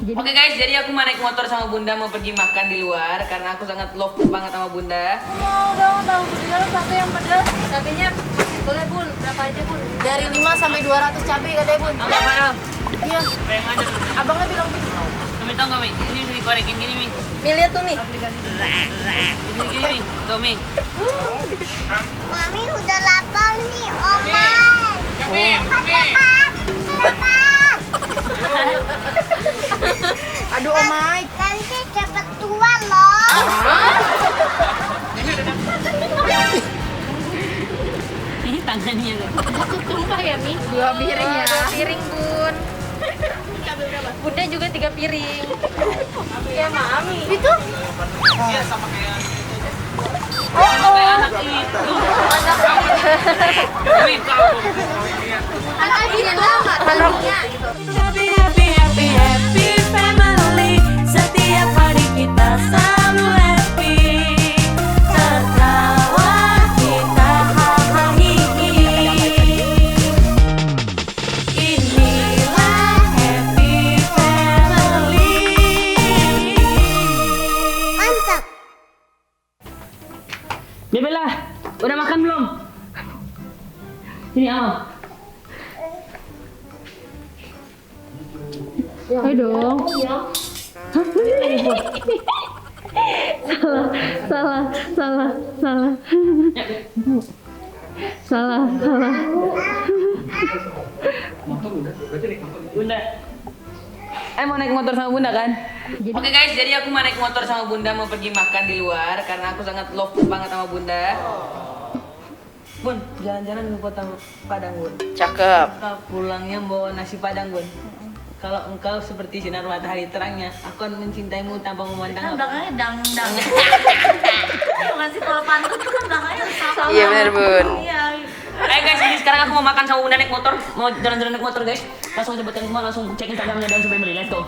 Oke guys, jadi aku mau naik motor sama Bunda mau pergi makan di luar karena aku sangat love banget sama Bunda. Mau dong tahu segala satu yang pedas. Cabenya boleh Bun, berapa aja Bun? Dari 5 sampai 200 cabai katanya Bun. Apa apa? Iya. Pengen aja tuh. Abangnya bilang gitu. Kami tahu nggak Mi? Ini bisa dikorekin gini Mi. Mi lihat tuh Mi. Ini gini Mi. Tuh Mi. Mami udah lapar nih, Oma. Aduh Om Mike. Nanti cepet tua loh. Ini tangannya loh. Tumpah ya Mi? 2 piring ya. 2 piring Bun. Bunda juga 3 piring. Ya Mami. Itu? Iya sama kayak Anak Mi tahu. anak ini lama anaknya gitu. Happy, happy, happy, happy family. Setiap hari kita selalu happy. Tertawa kita hahaha. Inilah happy family. Mantap. Bebela, udah makan belum? Ini Al. Ayo dong. Salah. Bunda. Mau naik motor sama Bunda kan? Oke guys, jadi aku mau naik motor sama Bunda mau pergi makan di luar karena aku sangat love banget sama Bunda. Bun, jalan-jalan ke kota Padang Bun. Cakep. Kau pulangnya bawa nasi Padang Bun. Kalau engkau seperti sinar matahari terangnya, aku akan mencintaimu tanpa memandang apa. Belakangnya dang. Masih kalau pantun itu kan belakangnya sama. Iya benar Bun. Iya. Guys, ini sekarang aku mau makan sama Bunda naik motor, mau jalan-jalan naik motor guys. Langsung sebutin semua, langsung cek Instagramnya dan sampai beli. Let's go.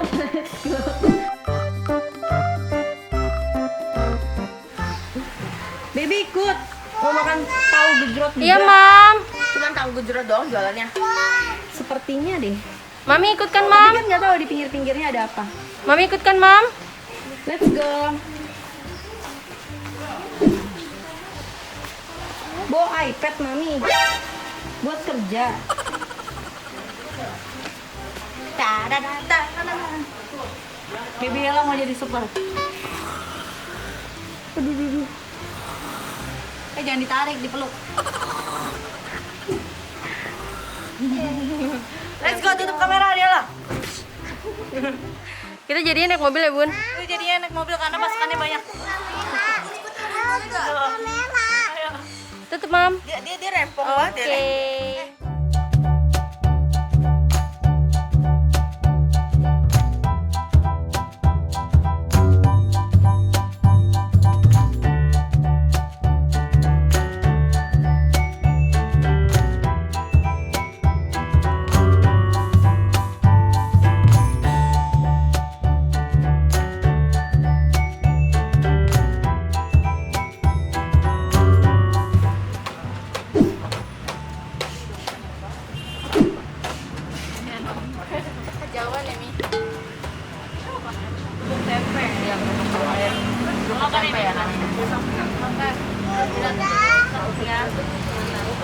Baby ikut. Mau makan tahu gejrot juga. Iya, Mam. Cuman tahu gejrot doang jualannya. Sepertinya deh. Mami ikut kan, Tapi Mam? kan nggak tahu di pinggir-pinggirnya ada apa. Mami ikut kan, Mam? Let's go. Bawa iPad Mami buat kerja. Baby Ella mau jadi super. Aduh. Jangan ditarik, dipeluk. Let's go, tutup kamera Ella. Kita jadinya naik mobil ya, Bun? Itu jadinya naik mobil karena pasukannya banyak. Tutup, Mam. Dia rempong banget ya. Oke. Kejauhan ya Mi. Tempe yang tempe ya.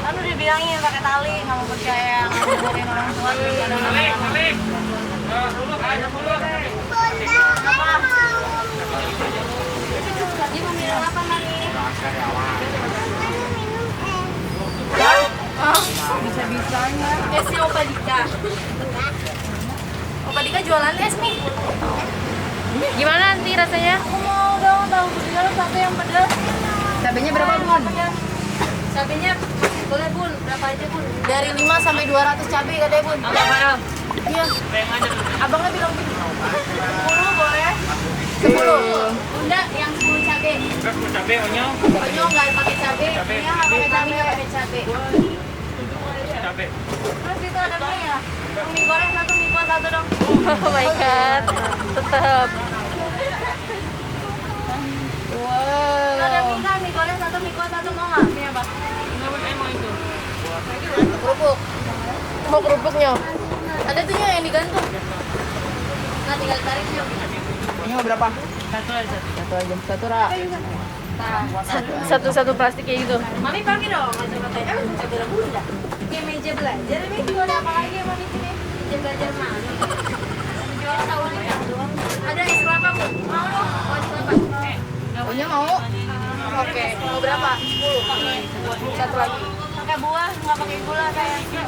Kan udah bilangin pakai tali, nggak mau percaya, nggak mau dengerin orang tua. Dia mau minum apa Mami? Bisa-bisanya. Es si Opa Dika. Opa Dika jualan es nih. Gimana nanti rasanya? Aku mau dong tahu segala satu yang pedas. Cabenya berapa, Bun? Cabenya boleh Bun, berapa aja Bun? Dari 5 sampai 200 cabai katanya Bun. Apa apa? Iya. Pengen aja tuh. Abangnya bilang gitu. 10 boleh? 10. Bunda yang 10 cabai. Terus mau cabe onyol, Onyol nggak pakai cabai. Iya nggak pakai cabai, nggak pakai cabai. cabe. Terus itu ada mie ya? Mie goreng satu, mie kuah satu dong. Oh my god. Tetap. Ada mie kan, mie goreng satu, mie kuah satu, mau nggak? Mie apa? Emang itu. Kerupuk. Mau kerupuknya? Ada tuh yang digantung. Nah, tinggal tarik yuk. Ini mau berapa? Satu aja. Satu aja. Satu Ra. Satu plastik kayak gitu. Mami pakai dong kacamata. Satu lagu udah. Kayak meja belajar nih. Tuh ada apa lagi ya Mami sini? Meja belajar mana? Jual tahu ya. Ada es kelapa Bu. Mau dong. Mau es kelapa. Punya mau? Oke. Mau berapa? 10. Satu lagi. Pakai buah, nggak pakai gula kayaknya.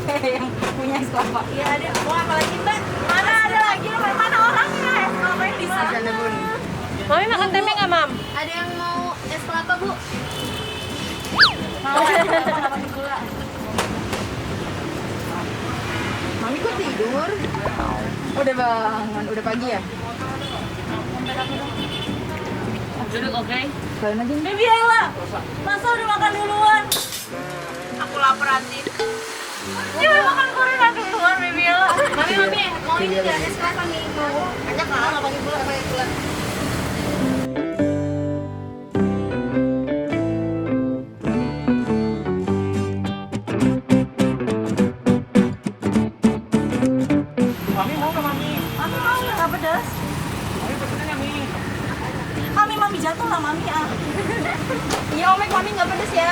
Yang punya es kelapa. Iya ada. Mau apa lagi Mbak? Mana ada lagi? Mana orangnya? Es kelapa yang bisa. Ada Bun. Mami makan tempe nggak, Mam? Ada yang mau es kelapa Bu? Mau es kelapa nggak pakai gula. Mami kok tidur? Udah bangun, udah pagi ya? Duduk oke. Kalian aja nih. Baby Ella, masa udah makan duluan? Aku lapar Andi. Dia udah makan gorengan duluan, Baby Ella. Mami, mau ini nggak es kelapa nih? Mau? Banyak kan, nggak pakai gula, pakai gula. Mami mau nggak Mami? Mami mau nggak pedas? Mami pesennya yang ini. Mami jatuh lah Mami ah. Iya Omek, Mami nggak pedas ya?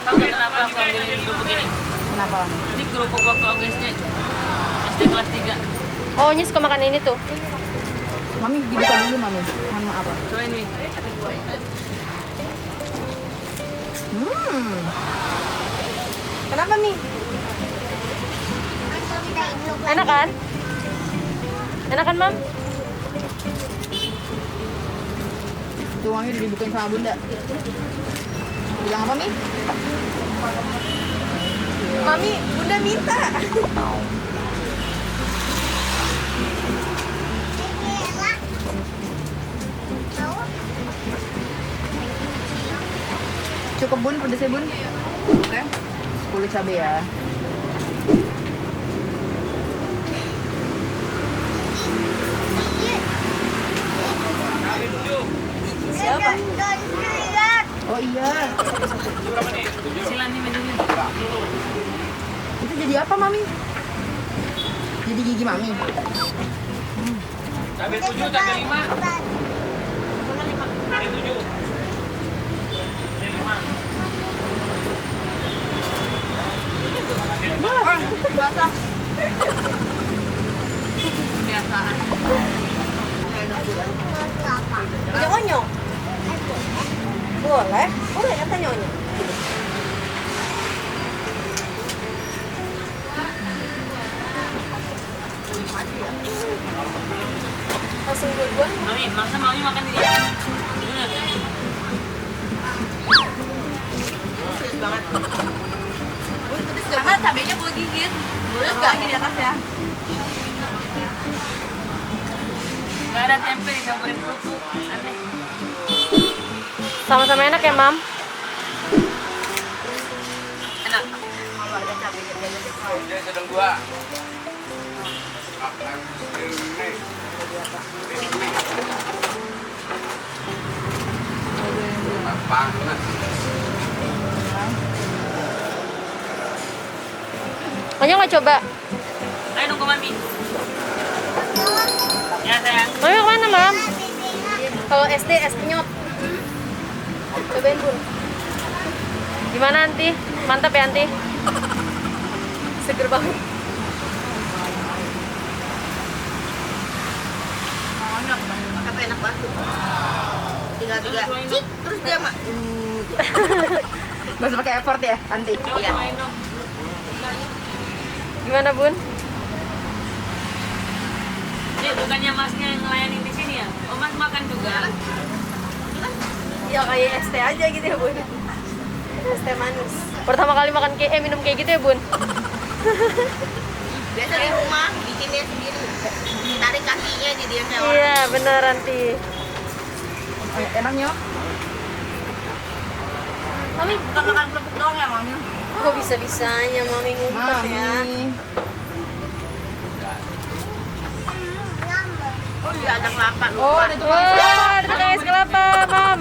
Tahu nggak kenapa aku ambil grup begini? Kenapa? Ini grup waktu aku SD. SD kelas 3. Oh, Nyi suka makan ini tuh. Mami dibuka dulu Mami. Mohon maaf. Coba ini. Kenapa Mi? Enak kan? Enak kan, Mam? Tuh Mami udah dibukain sama Bunda. Bilang apa Mi? Mami, Bunda minta. Cukup Bun, pedesnya Bun. Oke. 10 cabai ya. Siapa? Oh iya. Silan nih menunya. Itu jadi apa Mami? Jadi gigi Mami. Cabai 7, cabai 5. Kebiasaan. Nyonyo? Boleh? Boleh kata nyonyo. Langsung dua-duaan. Mami, maksa Mami makan ini. Karena cabenya boleh gigit. Boleh nggak di atas ya? Gak ada tempe dicampurin kerupuk. Aneh. Sama-sama enak ya, Mam? Enak. Kalau ada cabenya Dia sedang dua. Panas. Makanya nggak coba. Ayo nunggu Mami. Ya sayang. Mami mau kemana, Mam? Kalau SD es penyot. Cobain Bun. Gimana, Anti? Mantap ya, Anti? Seger banget. Kata enak banget. Tinggal tiga. Cik, terus dia mak. Gak usah pakai effort ya, Anti. Iya. Main dong. Gimana, Bun? Cik, bukannya masnya yang ngelayanin di sini ya? Oh, Mas makan juga. Ya kayak es teh aja gitu ya Bun. Es teh manis. Pertama kali makan minum kayak gitu ya, Bun? Biasa di rumah bikinnya sendiri. Tarik kakinya jadi yang kayak Iya, bener, Anti. Enak nyok? Mami bukan makan kerupuk doang ya Mami? Kok bisa-bisanya Mami ngumpet ya? Mami. Oh iya ada kelapa Oh, lupa. ada tukang Wah, ada tukang es kelapa, Mam.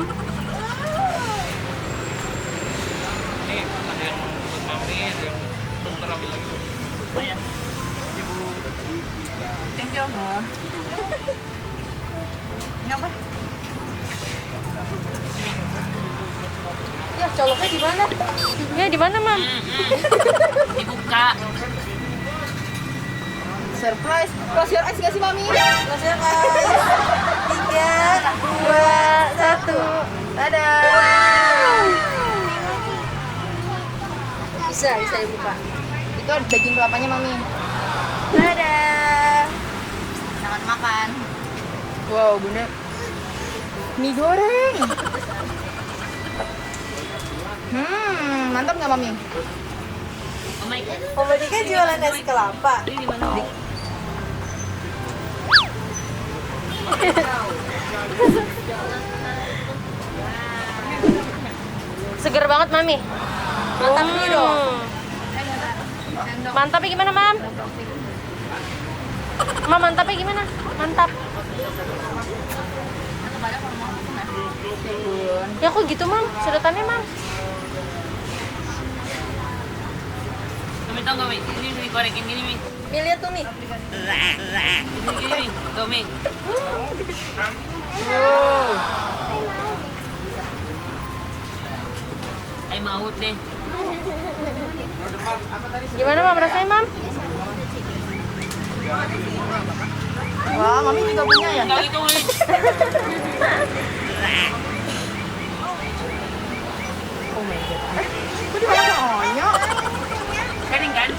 Thank you. Ngapa? Ya, coloknya di mana? Ya, di mana, Mam? Dibuka. Surprise. Close your eyes nggak sih, Mami? Close your eyes. 3, 2, 1. Dadah. Bisa dibuka. Itu daging kelapanya, Mami. Dadah. Selamat makan. Wow, Bunda. Mie goreng. Mantap nggak, Mami? Oh my god. Oma Dika jualan nasi kelapa. Ini di mana? Seger banget, Mami. Mantap nih dong. Mantapnya gimana, Mam? Mam, mantapnya gimana? Mantap. Ya kok gitu, Mam? Sedotannya, Mam. Kami tahu nggak, Mi? Ini dikorekin gini, Mi. Mi lihat tuh Mi. Gini, Mi. Tuh, Mi. Maut deh. Gimana, Mam? Rasanya, Mam? Wah, Mami juga punya ya? Enggak gitu, Mi. Kok dimakan onyok? Kering kan?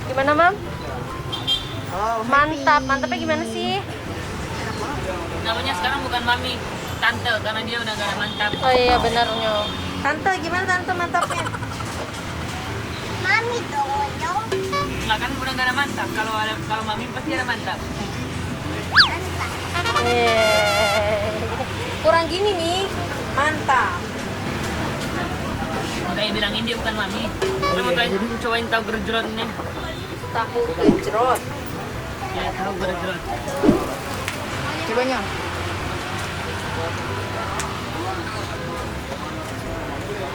Gimana, Mam? Oh, Mantap. Mantapnya gimana sih? Namanya sekarang bukan Mami, Tante, karena dia udah gak ada mantap. Oh iya, benar, Nyo. Tante, gimana Tante mantapnya? Mami dong. Enggak kan udah gak ada mantap. Kalau Mami pasti ada mantap. Kurang gini nih. Mantap. Makanya bilangin dia bukan Mami. Kamu cobain tahu gerjerotnya. Tahu gejrot. Ya, tahu gerjerot. Cobanya.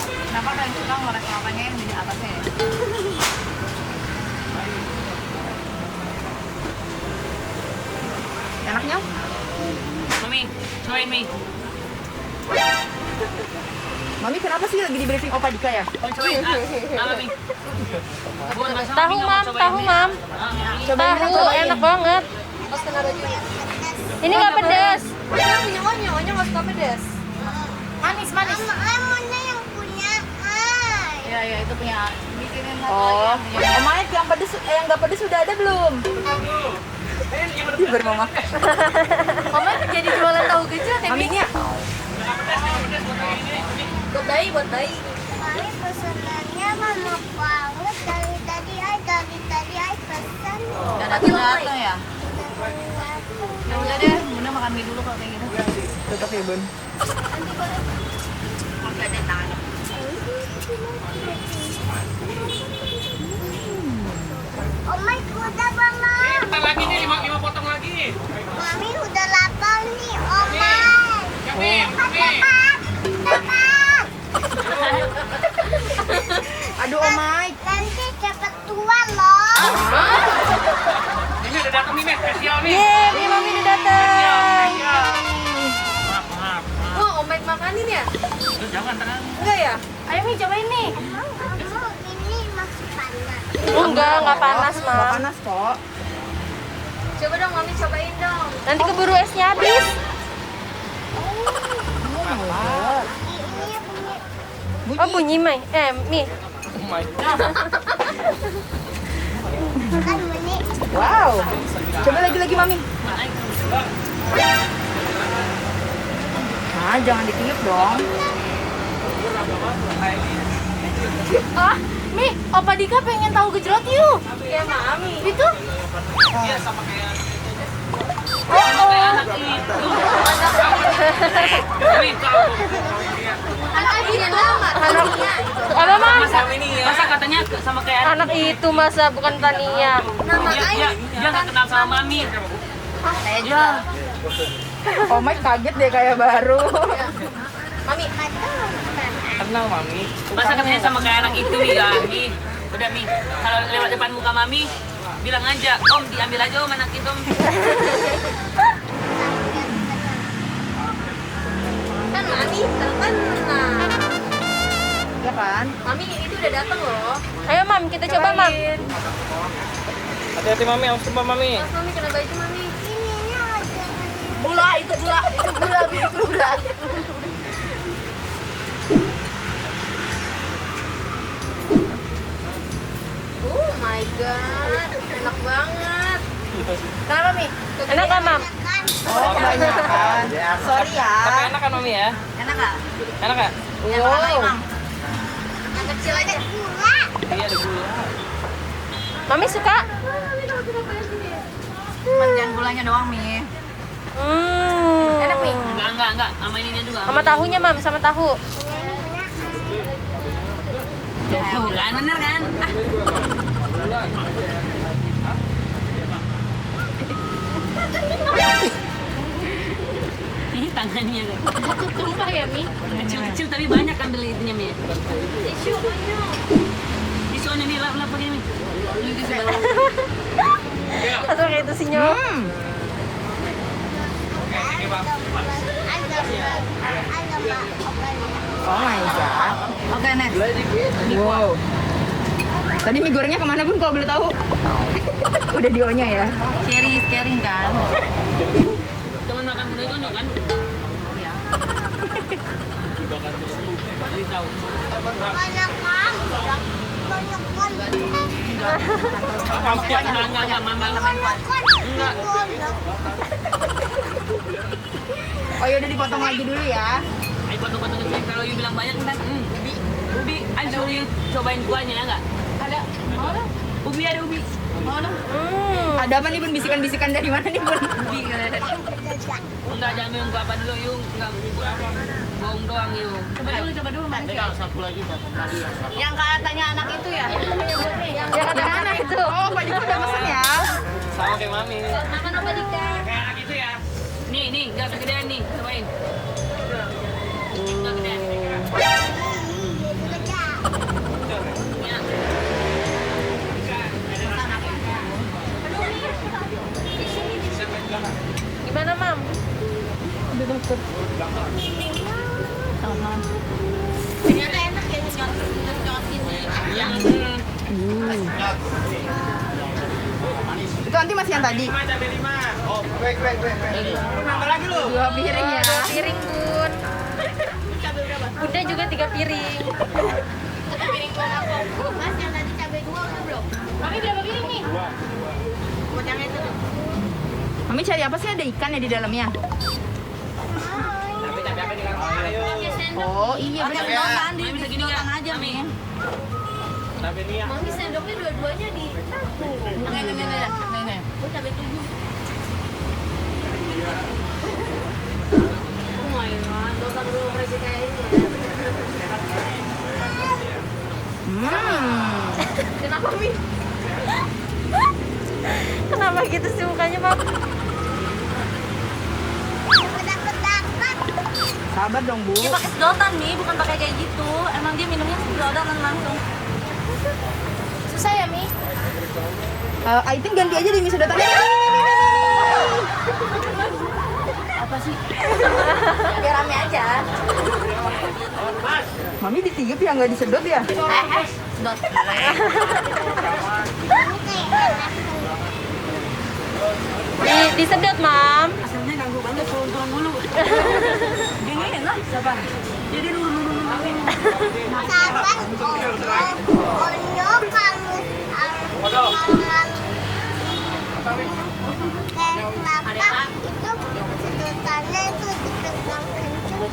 Kenapa kalian suka ngorek kelapanya yang di atasnya ya? Enaknya? Mami, cobain, Mi. Mami kenapa sih lagi di briefing Opa Dika ya? Cobain, Mami. Bukan masalah, Tahu, Mi nggak mau Mam. cobain, Tahu, Mi. Mam. Cobain, Tahu, cobain. enak banget. Pas kena bajunya. Ini nggak pedas. Dia punya onyo nggak suka pedas. Manis. Maunya yang punya ai. Ya itu punya. Bikinin satu Oh, lagi yang punya. Om Aik yang pedes, yang nggak pedes sudah ada belum? Dia baru mau makan. Mama jadi jualan tahu gejrot ya Mi? Maminya? Buat bayi. Mami pesenannya mama banget dari tadi ai pesan. Gak datang ya? Ya udah deh, Bunda makan mie dulu kalau kayak gitu. Tetap ya, Bun. Pakai deh tangannya. Oh my udah mama. Bentar lagi nih, 5 potong lagi. Mami udah lapar nih, Oma. Cepat. Aduh, Om Aik. Nanti cepet tua loh. Ini udah datang nih, Met. Spesial nih. Yeay, Mami udah datang. Maaf. Oh, Om Mike makanin ya? Jangan, tenang. Enggak ya? Ayo Mi cobain nih. Emang kamu ini masih panas. Nggak panas, Nggak Mam. panas kok. Coba dong Mami cobain dong. Nanti keburu esnya habis. Ini punya Oh, bunyi, Mai. Mi. kan bunyi. Wow. Coba lagi Mami. Nah, jangan ditiup dong. Ah, Mi, Opa Dika pengen tahu gejrot yuk. Ya Mami. Itu? Mami, tahu. Anak itu lama. Apa, Mam? Masa katanya sama kayak Anak itu masa bukan Tania. Nama dia nggak kenal sama Mami. Saya juga. Oh my, kaget deh kayak baru. Mami, Kenal mami. Masa katanya sama kayak anak itu ya, Mi. Udah Mi, kalau lewat depan muka Mami, bilang aja, Om diambil aja Om anak itu Om. kan Mami terkenal. Ya kan? Mami itu udah datang loh. Ayo Mam, kita coba Mam. Hati-hati mami, harus coba mami. Mas Mami kena baju Mami. Ininya ada. Gula, itu gula. Oh my god, enak banget. Kenapa, Mi? Enak gak Mam? Kan? Oh, kebanyakan. Sorry ya. Tapi enak kan mami ya? Enak nggak? Enak gak? Yang mana, Imam? Yang kecil aja. Gula. Iya ada gula. Mami suka? Cuman jangan gulanya doang, Mi. Enak Mi? Enggak, sama ininya juga. Sama tahunya Mam, sama tahu. Tuh kan, bener kan? Ini tangannya kan. Tumpah ya Mi? Kecil-kecil tapi banyak ambil itunya Mi. Tisunya Mi, lap pakai Mi. Ini tisu baru. Atau kayak itu senyum. Oh my god. Oke, next. Wow. Tadi mie gorengnya kemana Bun kalau boleh tahu? Udah di O-nya ya. Cherry is caring kan? Teman makan bunda itu kan? Iya. Banyak kan? Banyak kan? Enggak, mama. Enggak. Oh ya udah dipotong lagi dulu ya. Ayo potong-potong kecil. Kalau you bilang banyak kan, ubi, ayo suruh cobain kuahnya ya enggak? Ada. Mau dong? Ubi ada ubi. Mau dong? Ada apa nih Bun? Bisikan-bisikan dari mana nih Bun? Ubi kan. Enggak, jangan minum apa dulu yung, enggak bohong doang yung. Coba dulu, Mas. Satu lagi Yang katanya anak itu ya? Ya kata anak itu. Oh, Pak Dika udah pesen ya. sama kayak mami. Makan apa Dika? Kayak anak itu ya. Nih, enggak kegedean nih, cobain. Enggak kegedean. Ya. Gimana Mam? Ternyata enak ya, nyot ini. Yang Itu nanti masih yang tadi. Cabai 5. Oh, baik. Nambah lagi lu. 2 piring ya. 2 piring Bun. Bunda juga 3 piring. Piring buat aku. Mas, yang tadi cabai 2 udah belum? Kami berapa piring nih? Buat yang itu tuh. Mami cari apa sih, ada ikan ya di dalamnya? Cabai di kantong. Ayo. Oh iya Pakai benar. sedotan, di Mami bisa gini sedotan nggak? aja, Mi. Cabai nih ya. Mami sendoknya dua-duanya di satu. Nih. Oh cabai 7. Oh my god, dosa dulu versi kayak ini ya. Kenapa Mi? Kenapa gitu sih mukanya Mam? Sabar dong Bu. Dia pakai sedotan nih, bukan pakai kayak gitu. Emang dia minumnya sedotan langsung. Susah ya, Mi? I think ganti aja deh mie sedotannya. Apa sih? Biar rame aja. Mami ditiup ya, nggak disedot ya? Sedot. Disedot Mam. hasilnya ganggu banget, turun dulu. Dingin lah, siapa? Jadi dulu. Sabar, Onyo kamu kenapa itu sedotannya itu dipegang kenceng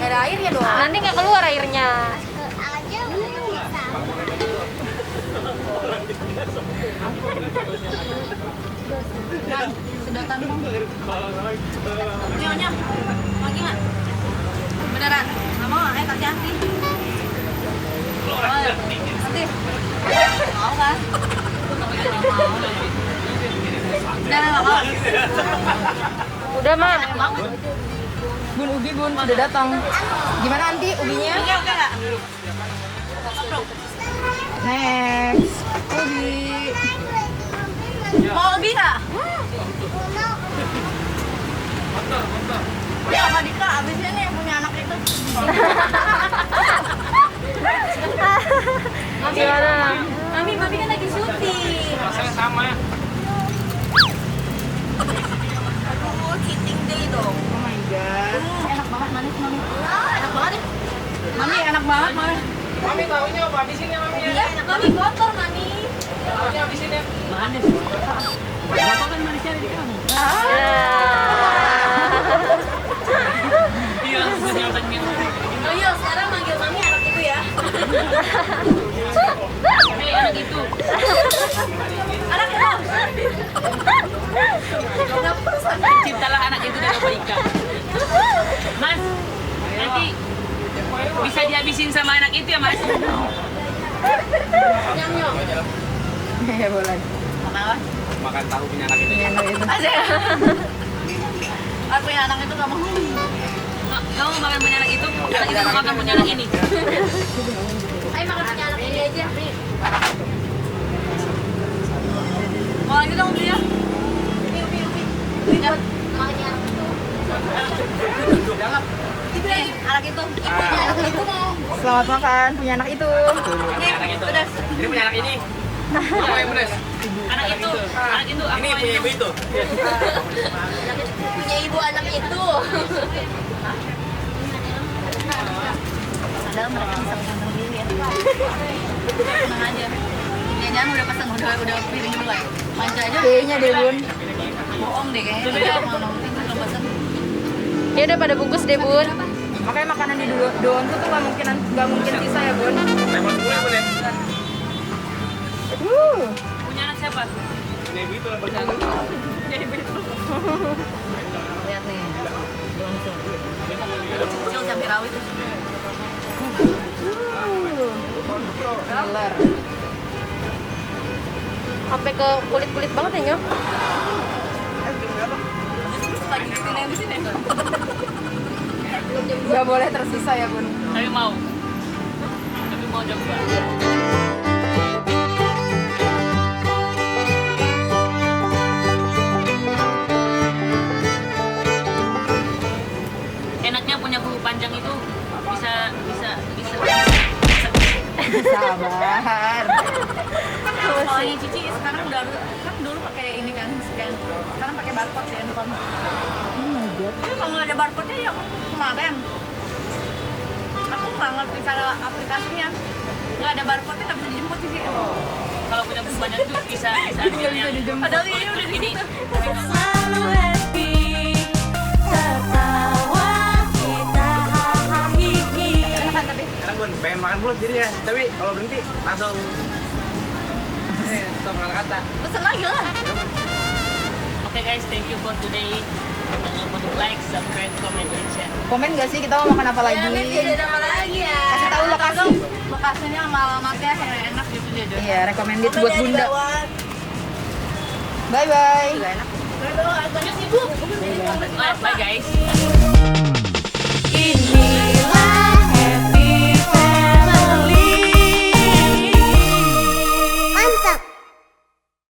Gak ada airnya dong. Nanti nggak keluar airnya. aja udah bisa. Sedotan dong. Nyonya, lagi nggak? Beneran? Nggak mau, kasih Anti. Anti. Mau kan? Beneran nggak mau? Udah Udah, Ma. Bun, ubi bun, udah datang. Gimana nanti ubinya? Iya, oke nggak? Next, ubi. Mau lebih nggak? Ya, Kak Dika, abisnya nih yang punya anak itu. Gimana? Mami kan lagi syuting. Rasanya sama. Aduh, cheating day dong. Oh my god. Enak banget manis, Mami. Enak banget ya. Mami, enak banget, Mami. Mami tahunya apa? Habisin ya Mami ya. Iya, Mami kotor, Mami. Tahunya habisin ya. Manis. Bapak kan manisnya ada di kamu. Iya, langsung nyontek nih. Oh iya, sekarang manggil Mami anak itu ya. Hei, anak itu. Anak itu. Cintalah anak itu dari Bapak Ika. Mas, nanti bisa dihabisin sama anak itu ya, Mas? Ya boleh. Makan tahu punya anak itu. Yang itu. Aku punya anak itu nggak mau. Kamu makan punya anak itu mau makan punya anak ini. Ayo makan punya anak ini aja. Mau lagi dong dia. Ubi. Ya, makanya anak itu. Itu lagi, anak itu. Ibunya anak itu mau. Selamat makan, punya anak itu. Ini, udah. Ini punya anak ini. Apa yang beres? Anak itu aku Ini mau punya ibu itu. Punya ibu anak itu. Padahal mereka bisa pesan sendiri ya. Tenang aja. Jangan udah pesan, udah piring dulu ya. Manja aja. Kayaknya deh bun. Bohong deh kayaknya. Dia mau nongkrong belum pesan. Ya udah pada bungkus deh, Bun. Makanya makanan di doon tuh nggak mungkin sisa ya bun. Lemon 10 ya Bun ya. punya anak siapa? Punya ibu itu lemon 10. Lihat nih. Kecil cabai rawit tuh. Gilar. Sampai ke kulit-kulit banget ya, Nyok. Lagi bikin yang di sini. Gak boleh tersisa ya bun. Tapi mau coba. Enaknya punya kuku panjang itu bisa. Sabar. Kalau ini Cici sekarang udah kan dulu pakai ini kan scan. Sekarang pakai barcode ya handphone. Kalau nggak ada barcode-nya ya kemarin. Aku nggak ngerti cara aplikasinya. Nggak ada barcode-nya nggak bisa dijemput Cici. Kalau punya kuku panjang itu bisa Padahal ini udah di situ. Selalu happy, tertawa kita hahihi. Enak Bun, pengen makan mulut jadi ya. Tapi kalau berhenti langsung stop kata-kata. Pesen lagi lah. Oke guys, thank you for today. Jangan lupa untuk like, subscribe, comment, dan share. Komen gak sih kita mau makan apa lagi? Ada apa lagi ya? Kasih tahu lokasi. Lokasinya sama alamatnya yang enak gitu jadi. Iya, recommended buat bunda. Bye bye. Bye bye. Banyak sibuk. Bye guys.